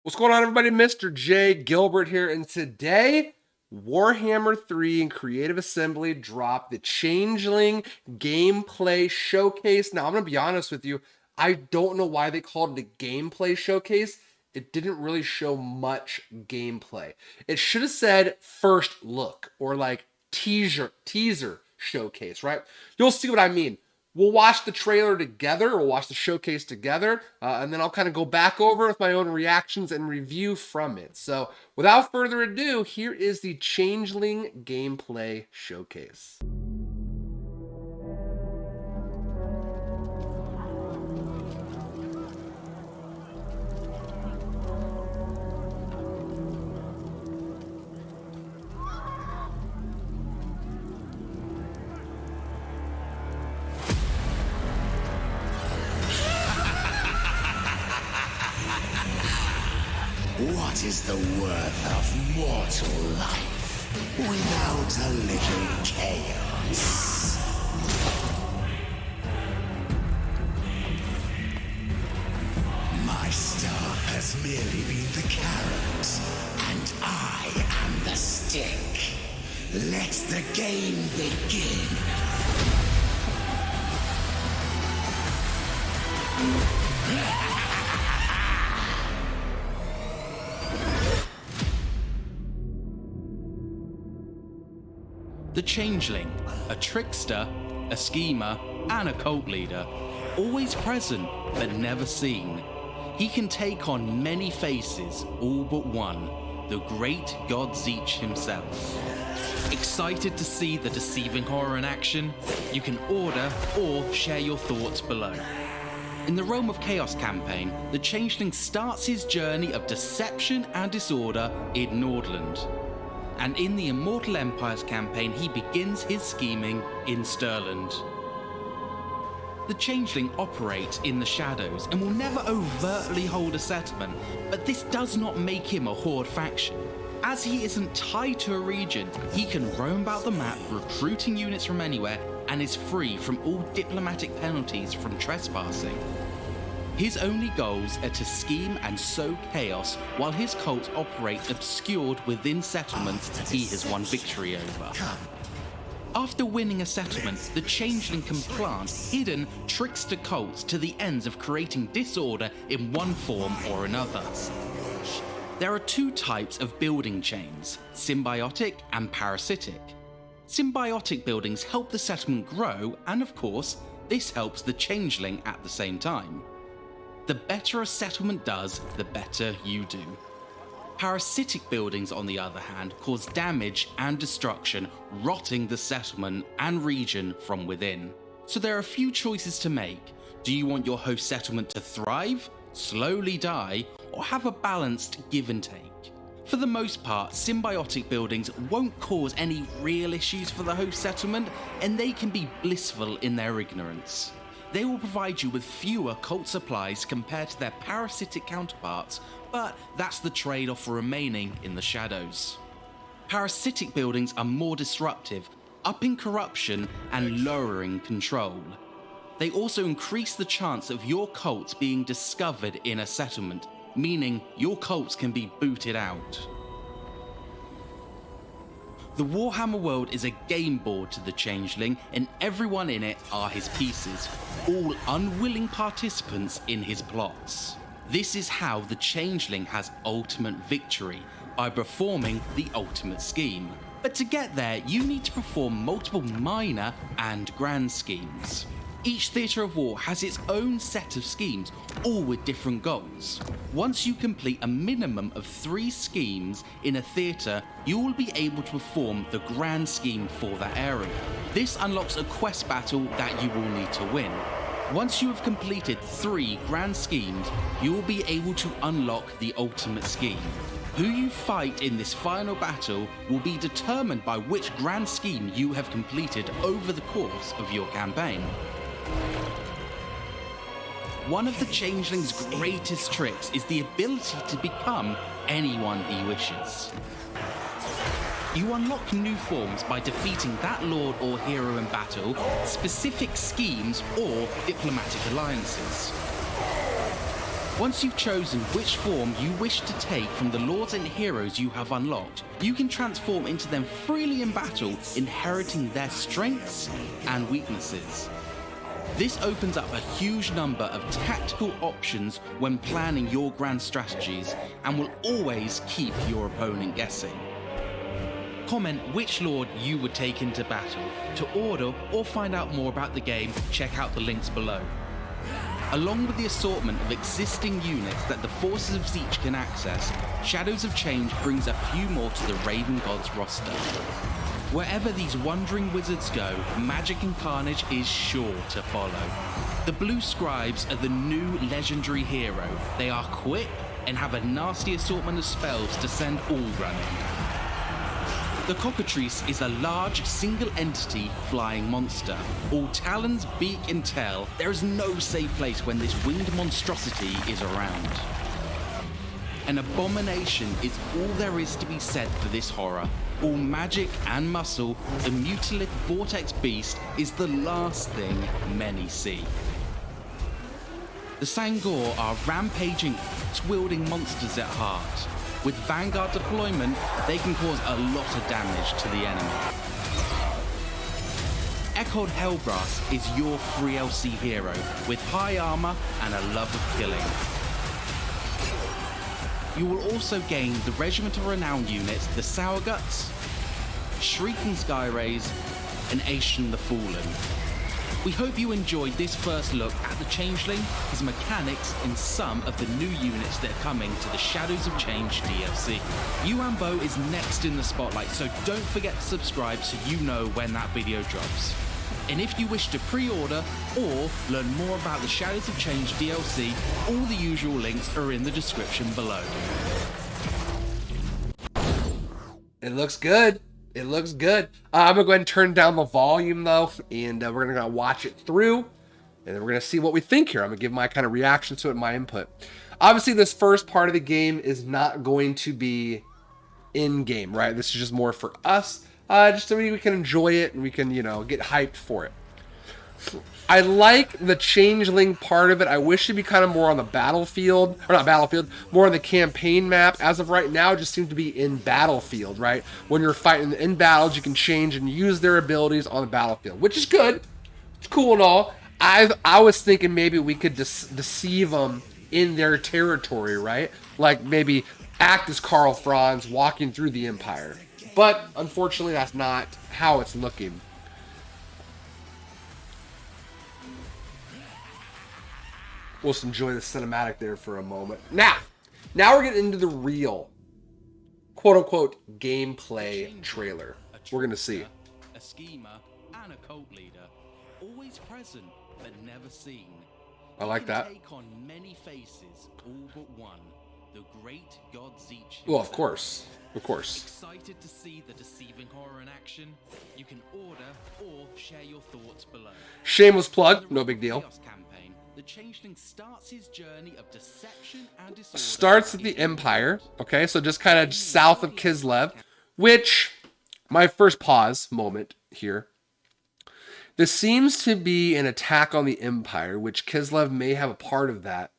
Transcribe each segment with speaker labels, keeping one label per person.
Speaker 1: What's going on, everybody? Mr. J. Gilbert here, and today, Warhammer 3 and Creative Assembly dropped the Changeling gameplay showcase. Now, I'm going to be honest with you, I don't know why they called it a gameplay showcase. It didn't really show much gameplay. It should have said first look or like teaser showcase, right? You'll see what I mean. We'll watch the trailer together, we'll watch the showcase together, and then I'll kind of go back over with my own reactions and review from it. So without further ado, here is the Changeling gameplay showcase.
Speaker 2: What is the worth of mortal life without a little chaos? My staff has merely been the carrot, and I am the stick. Let the game begin.
Speaker 3: The Changeling, a trickster, a schemer, and a cult leader, always present but never seen. He can take on many faces, all but one, the great God Zeech himself. Excited to see the deceiving horror in action? You can order or share your thoughts below. In the Realm of Chaos campaign, the Changeling starts his journey of deception and disorder in Nordland. And in the Immortal Empires campaign, he begins his scheming in Stirland. The Changeling operates in the shadows and will never overtly hold a settlement, but this does not make him a horde faction. As he isn't tied to a region, he can roam about the map recruiting units from anywhere and is free from all diplomatic penalties from trespassing. His only goals are to scheme and sow chaos while his cults operate obscured within settlements he has won victory over. After winning a settlement, the Changeling can plant hidden trickster cults to the ends of creating disorder in one form or another. There are two types of building chains, symbiotic and parasitic. Symbiotic buildings help the settlement grow, and of course, this helps the Changeling at the same time. The better a settlement does, the better you do. Parasitic buildings, on the other hand, cause damage and destruction, rotting the settlement and region from within. So there are a few choices to make. Do you want your host settlement to thrive, slowly die, or have a balanced give and take? For the most part, symbiotic buildings won't cause any real issues for the host settlement, and they can be blissful in their ignorance. They will provide you with fewer cult supplies compared to their parasitic counterparts, but that's the trade-off for remaining in the shadows. Parasitic buildings are more disruptive, upping corruption and lowering control. They also increase the chance of your cults being discovered in a settlement, meaning your cults can be booted out. The Warhammer world is a game board to the Changeling, and everyone in it are his pieces, all unwilling participants in his plots. This is how the Changeling has ultimate victory, by performing the ultimate scheme. But to get there, you need to perform multiple minor and grand schemes. Each theatre of war has its own set of schemes, all with different goals. Once you complete a minimum of 3 schemes in a theatre, you will be able to perform the grand scheme for that area. This unlocks a quest battle that you will need to win. Once you have completed 3 grand schemes, you will be able to unlock the ultimate scheme. Who you fight in this final battle will be determined by which grand scheme you have completed over the course of your campaign. One of the Changeling's greatest tricks is the ability to become anyone he wishes. You unlock new forms by defeating that lord or hero in battle, specific schemes, or diplomatic alliances. Once you've chosen which form you wish to take from the lords and heroes you have unlocked, you can transform into them freely in battle, inheriting their strengths and weaknesses. This opens up a huge number of tactical options when planning your grand strategies and will always keep your opponent guessing. Comment which lord you would take into battle. To order or find out more about the game, check out the links below. Along with the assortment of existing units that the Forces of Siege can access, Shadows of Change brings a few more to the Raven Gods roster. Wherever these wandering wizards go, magic and carnage is sure to follow. The Blue Scribes are the new legendary hero. They are quick and have a nasty assortment of spells to send all running. The Cockatrice is a large, single-entity flying monster. All talons, beak and tail, there is no safe place when this winged monstrosity is around. An abomination is all there is to be said for this horror. All magic and muscle, the Mutilith Vortex Beast is the last thing many see. The Sangor are rampaging, wielding monsters at heart. With Vanguard deployment, they can cause a lot of damage to the enemy. Echoed Hellbrass is your free LC hero, with high armor and a love of killing. You will also gain the Regiment of Renown units, the Sourguts, Shrieking Skyrays, and Aishan the Fallen. We hope you enjoyed this first look at the Changeling, his mechanics, and some of the new units that are coming to the Shadows of Change DLC. Yuanbo is next in the spotlight, so don't forget to subscribe so you know when that video drops. And if you wish to pre-order or learn more about the Shadows of Change DLC, all the usual links are in the description below.
Speaker 1: It looks good. It looks good. I'm going to go ahead and turn down the volume, though, and we're going to watch it through, and then we're going to see what we think here. I'm going to give my kind of reaction to it, my input. Obviously, this first part of the game is not going to be in-game, right? This is just more for us, just so we can enjoy it and we can, you know, get hyped for it. I like the Changeling part of it. I wish it'd be kind of more on the battlefield, or not battlefield, more on the campaign map. As of right now, it just seems to be in battlefield, right? When you're fighting in battles, you can change and use their abilities on the battlefield, which is good. It's cool and all. I was thinking maybe we could deceive them in their territory, right? Like maybe act as Karl Franz walking through the Empire. But unfortunately, that's not how it's looking. We'll just enjoy the cinematic there for a moment. Now we're getting into the real, quote-unquote, gameplay trailer. We're going to see.
Speaker 3: A schemer and a cult leader, always present but never seen.
Speaker 1: I like that.
Speaker 3: Take on many faces, all but one, the great god Zeech.
Speaker 1: Well, of course. Of course.
Speaker 3: Excited to see the deceiving horror in action? You can order or share your thoughts below.
Speaker 1: Shameless plug, no big deal.
Speaker 3: The Changeling starts his journey of deception and disorder.
Speaker 1: Starts at the Empire, okay, so just kind of south of Kislev, which, my first pause moment here. This seems to be an attack on the Empire, which Kislev may have a part of that.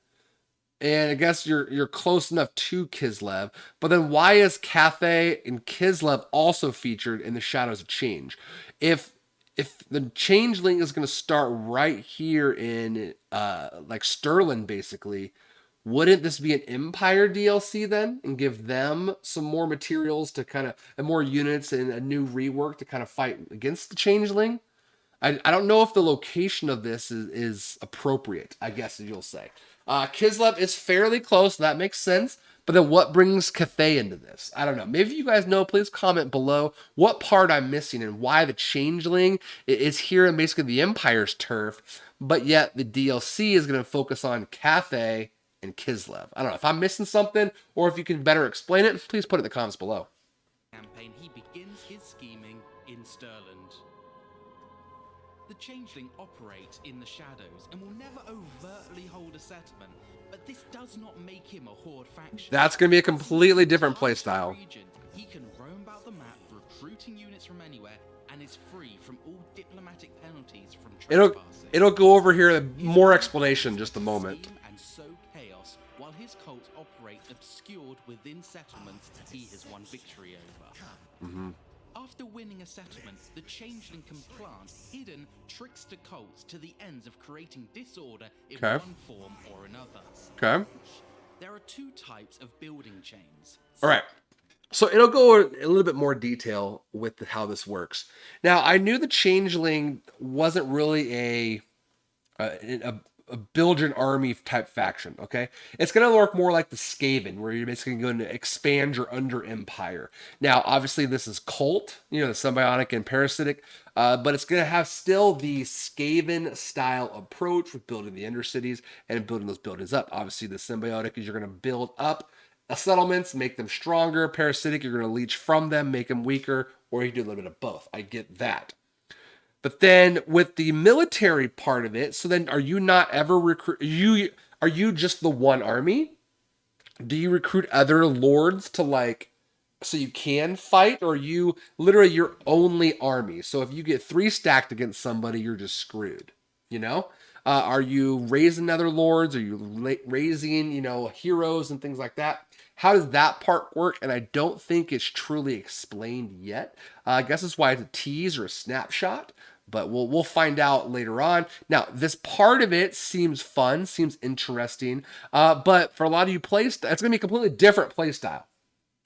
Speaker 1: And I guess you're close enough to Kislev, but then why is Cathay and Kislev also featured in the Shadows of Change? If the Changeling is going to start right here in like Sterling, basically, wouldn't this be an Empire DLC then, and give them some more materials to kind of, and more units and a new rework to kind of fight against the Changeling? I don't know if the location of this is appropriate, I guess you'll say. Kislev is fairly close, so that makes sense. But then what brings Cathay into this? I don't know. Maybe if you guys know, please comment below what part I'm missing and why the Changeling is here in basically the Empire's turf, but yet the DLC is going to focus on Cathay and Kislev. I don't know if I'm missing something, or if you can better explain it, please put it in the comments below.
Speaker 3: Campaign, he begins his scheming in Sterling. The Changeling operates in the shadows and will never overtly hold a settlement, but this does not make him a horde faction.
Speaker 1: That's going to be a completely different playstyle.
Speaker 3: He can roam about the map, recruiting units from anywhere, and is free from all diplomatic penalties from trespassing.
Speaker 1: It'll go over here, more explanation in just a moment.
Speaker 3: And sow chaos his cults operate obscured within settlements he has won victory over. After winning a settlement, the Changeling can plant hidden trickster cults to the ends of creating disorder in
Speaker 1: Okay.
Speaker 3: one form or another.
Speaker 1: Okay.
Speaker 3: There are two types of building chains.
Speaker 1: All right. So it'll go a little bit more detail with how this works. Now, I knew the Changeling wasn't really a build an army type faction, okay? It's going to work more like the Skaven, where you're basically going to expand your under empire. Now, obviously, this is cult, the symbiotic and parasitic, but it's going to have still the Skaven style approach with building the undercities and building those buildings up. Obviously, the symbiotic is you're going to build up settlements, make them stronger. Parasitic, you're going to leech from them, make them weaker, or you do a little bit of both. I get that. But then with the military part of it, so then are you not ever are you just the one army? Do you recruit other lords to so you can fight, or are you literally your only army? So if you get 3 stacked against somebody, you're just screwed, are you raising other lords? Are you raising, heroes and things like that? How does that part work? And I don't think it's truly explained yet. I guess that's why it's a tease or a snapshot, but we'll find out later on. Now, this part of it seems fun, seems interesting, but for a lot of you it's going to be a completely different play style.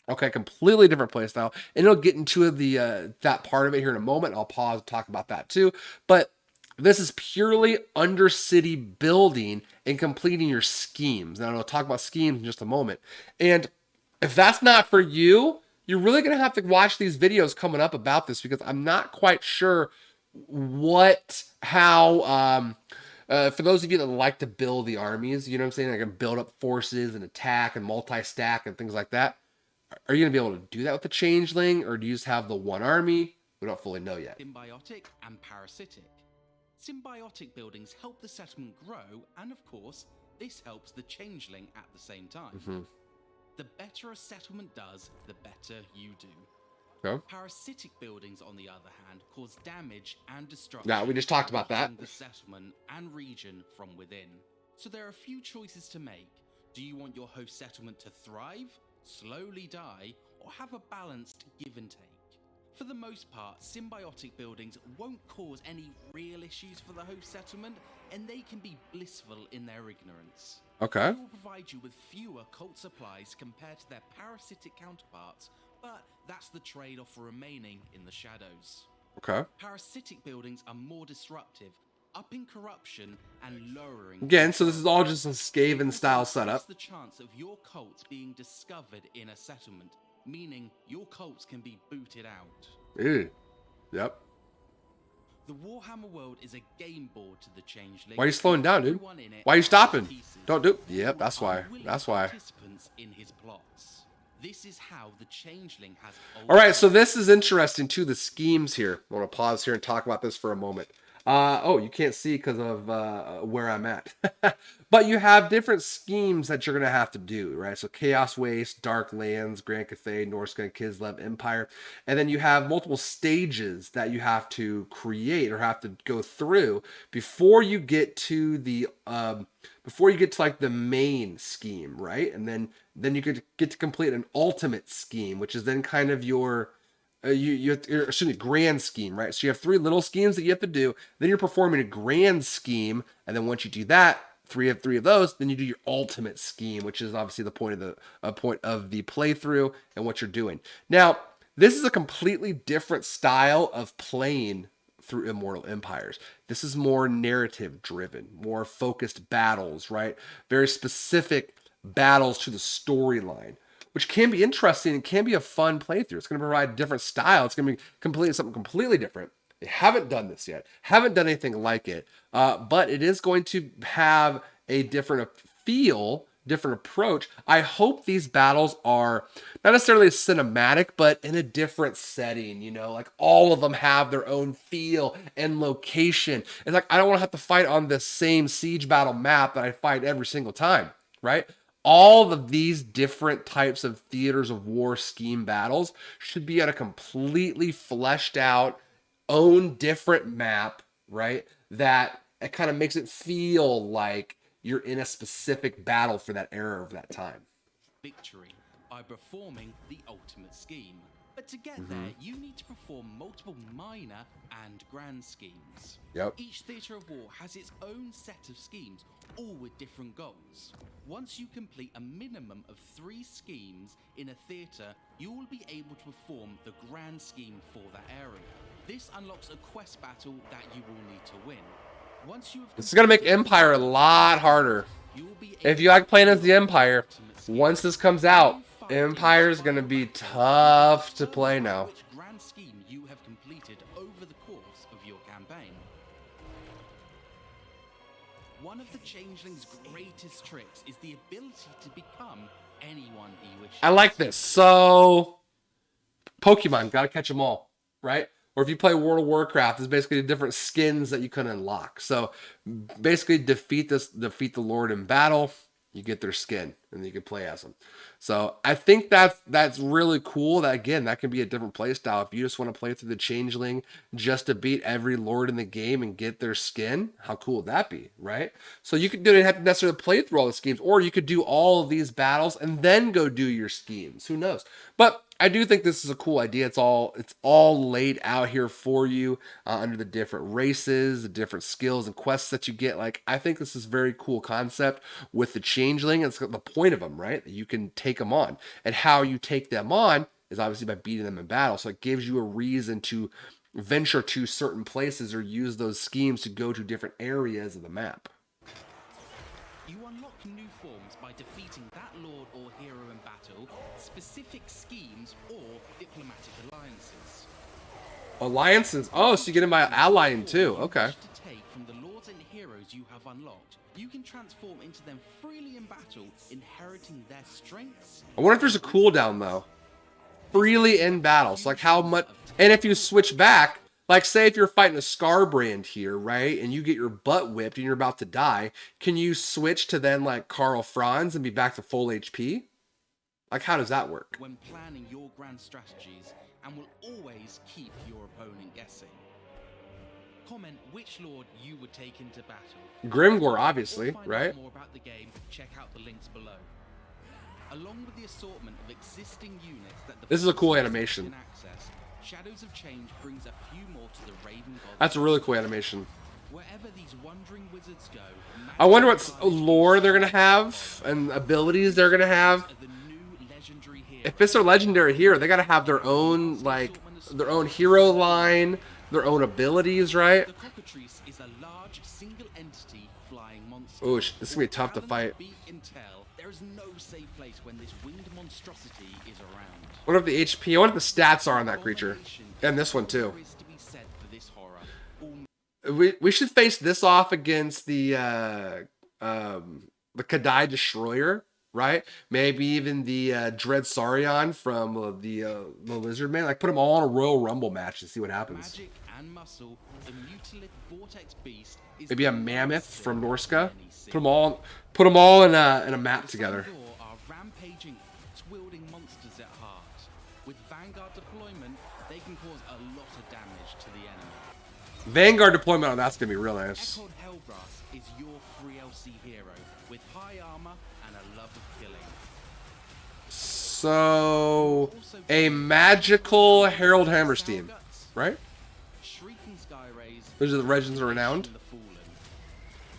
Speaker 1: Okay, completely different play style, and it'll get into the that part of it here in a moment. I'll pause and talk about that too, but this is purely undercity building and completing your schemes. Now, I'll talk about schemes in just a moment. And if that's not for you, you're really going to have to watch these videos coming up about this, because I'm not quite sure how, for those of you that like to build the armies, you know what I'm saying? I can build up forces and attack and multi-stack and things like that. Are you going to be able to do that with the Changeling, or do you just have the one army? We don't fully know yet.
Speaker 3: Symbiotic and parasitic. Symbiotic buildings help the settlement grow, and of course, this helps the Changeling at the same time. The better a settlement does, the better you do.
Speaker 1: Okay.
Speaker 3: Parasitic buildings, on the other hand, cause damage and destruction.
Speaker 1: Now, we just talked about that.
Speaker 3: The settlement and region from within. So there are a few choices to make. Do you want your host settlement to thrive, slowly die, or have a balanced give and take? For the most part, symbiotic buildings won't cause any real issues for the host settlement, and they can be blissful in their ignorance.
Speaker 1: Okay.
Speaker 3: They will provide you with fewer cult supplies compared to their parasitic counterparts, but that's the trade-off for remaining in the shadows.
Speaker 1: Okay.
Speaker 3: Parasitic buildings are more disruptive, upping corruption and lowering...
Speaker 1: Again, so this is all just a Skaven style setup.
Speaker 3: The chance of your cults being discovered in a settlement, meaning your cults can be booted out.
Speaker 1: Ew. Yep.
Speaker 3: The Warhammer world is a game board to the Changeling.
Speaker 1: Why are you slowing down, dude? Why are you stopping? Don't do... Yep, that's why.
Speaker 3: Participants in his plots. This is how the Changeling has...
Speaker 1: All right, so this is interesting too, the schemes here. I want to pause here and talk about this for a moment. Oh, you can't see because of where I'm at. But you have different schemes that you're going to have to do, right? So Chaos Waste, Dark Lands, Grand Cathay, Norscan, Kislev, Empire. And then you have multiple stages that you have to create or have to go through before you get to the like the main scheme, right? And then you could get to complete an ultimate scheme, which is then kind of your grand scheme, right? So you have 3 little schemes that you have to do. Then you're performing a grand scheme, and then once you do that, three of those, then you do your ultimate scheme, which is obviously the point of the playthrough and what you're doing. Now, this is a completely different style of playing through Immortal Empires. This is more narrative driven, more focused battles, right? Very specific battles to the storyline, which can be interesting and can be a fun playthrough. It's going to provide a different style. It's going to be something completely different. They haven't done this yet. Haven't done anything like it. But it is going to have a different feel, different approach. I hope these battles are not necessarily cinematic, but in a different setting, like all of them have their own feel and location. It's like, I don't want to have to fight on the same siege battle map that I fight every single time, right? All of these different types of theaters of war scheme battles should be on a completely fleshed out, own different map, right? That it kind of makes it feel like you're in a specific battle for that era of that time.
Speaker 3: Victory by performing the ultimate scheme. But to get there, you need to perform multiple minor and grand schemes.
Speaker 1: Yep.
Speaker 3: Each theatre of war has its own set of schemes, all with different goals. Once you complete a minimum of 3 schemes in a theatre, you will be able to perform the grand scheme for that area. This unlocks a quest battle that you will need to win. Once you have
Speaker 1: This is gonna make Empire a lot harder. If you like playing as the Empire, once this comes out, Empire is gonna be tough to play now.
Speaker 3: Which grand scheme you have completed over the course of your campaign. One of the Changeling's greatest tricks is the ability to become anyone he wishes.
Speaker 1: I like this. So, Pokemon, gotta catch them all, right? Or if you play World of Warcraft, there's basically different skins that you can unlock. So, basically, defeat the Lord in battle, you get their skin, and then you can play as them. So, I think that's really cool. That again, that can be a different play style. If you just want to play through the Changeling just to beat every Lord in the game and get their skin, how cool would that be, right? So you could do it, have to necessarily play through all the schemes, or you could do all of these battles and then go do your schemes. Who knows? But I do think this is a cool idea. It's all laid out here for you under the different races, the different skills and quests that you get. Like, I think this is a very cool concept with the Changeling. It's the point of them, right? That you can take them on, and how you take them on is obviously by beating them in battle. So it gives you a reason to venture to certain places or use those schemes to go to different areas of the map.
Speaker 3: You unlock new forms by defeating that lord or hero in battle, specific schemes, or diplomatic alliances.
Speaker 1: Alliances. Oh, so you get in by allying too. Okay.
Speaker 3: To take from the lords and heroes you have unlocked, you can transform into them freely in battle, inheriting their strengths.
Speaker 1: I wonder if there's a cooldown though. Freely in battle. So like how much, and if you switch back, like say if you're fighting a Scarbrand here, right, and you get your butt whipped and you're about to die, can you switch to then like Karl Franz and be back to full HP? Like how does that work?
Speaker 3: When planning your grand strategies, and will always keep your opponent guessing. Comment which lord you would take into battle.
Speaker 1: Grimgor, obviously, right?
Speaker 3: Out more about the game, check out the links below. Along with the assortment of existing units that the
Speaker 1: This is a cool animation.
Speaker 3: can access, Shadows of Change brings a few more to the Raven God.
Speaker 1: That's a really cool animation.
Speaker 3: Wherever these wandering wizards go,
Speaker 1: I wonder what lore they're gonna have and abilities they're gonna have.
Speaker 3: are the new legendary heroes.
Speaker 1: If it's a legendary hero, they gotta have their own their own hero line, their own abilities, right?
Speaker 3: The Cockatrice is a large single entity flying monster.
Speaker 1: Oh, this is gonna be tough to fight.
Speaker 3: Beak and tail, there is no safe place when this winged monstrosity is around.
Speaker 1: I wonder if the HP, I wonder what the stats are on that creature. And this one too.
Speaker 3: There is to be said for this horror. All
Speaker 1: We should face this off against the Kadai Destroyer, right? Maybe even the Dread Saurion from the Lizard Man. Like put them all in a Royal Rumble match and see what happens.
Speaker 3: magic and muscle, the Mutilith Vortex Beast is
Speaker 1: Maybe a
Speaker 3: the
Speaker 1: Mammoth
Speaker 3: monster
Speaker 1: from Norska.
Speaker 3: many see.
Speaker 1: Put them all in a map together.
Speaker 3: Some Thor are rampaging, wielding monsters at heart. With Vanguard deployment, they can cause a lot of damage to the enemy.
Speaker 1: Vanguard deployment, oh, that's gonna be real nice.
Speaker 3: Echoed Hellbrass is your free LC hero with high armor and a love of killing.
Speaker 1: So a magical Harold Hammerstein, right?
Speaker 3: Shrieking Sky Rays.
Speaker 1: Those are the Legends of Renowned.
Speaker 3: and the Fallen.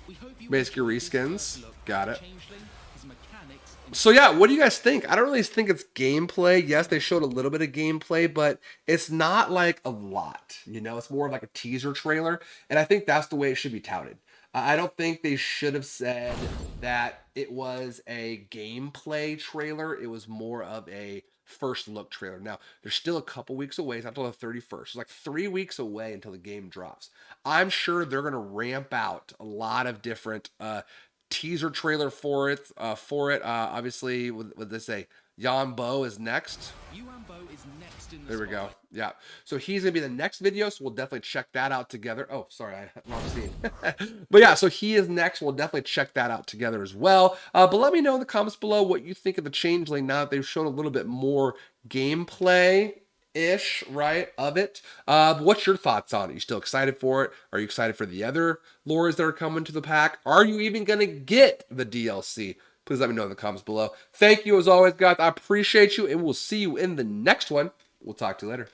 Speaker 3: We hope you
Speaker 1: Basically
Speaker 3: enjoyed this
Speaker 1: reskins.
Speaker 3: first look
Speaker 1: Got
Speaker 3: at
Speaker 1: it.
Speaker 3: Changeling, his mechanics, and
Speaker 1: So yeah, what do you guys think? I don't really think it's gameplay. Yes, they showed a little bit of gameplay, but it's not like a lot. You know, it's more of like a teaser trailer, and I think that's the way it should be touted. I don't think they should have said that it was a gameplay trailer. It was more of a first look trailer. Now, there's still a couple weeks away. It's not until the 31st. It's like 3 weeks away until the game drops. I'm sure they're going to ramp out a lot of different teaser trailer for it. Obviously, what they say, Jan Bo is next.
Speaker 3: Yuan Bo is next in the
Speaker 1: There we go.
Speaker 3: spotlight.
Speaker 1: Yeah. So he's gonna be the next video, so we'll definitely check that out together. Oh, sorry, I wrong scene. But yeah, so he is next. We'll definitely check that out together as well. But let me know in the comments below what you think of the Changeling now that they've shown a little bit more gameplay ish, right, of it. But what's your thoughts on it? You still excited for it? Are you excited for the other lores that are coming to the pack? Are you even gonna get the DLC? Please let me know in the comments below. Thank you as always, guys. I appreciate you, and we'll see you in the next one. We'll talk to you later.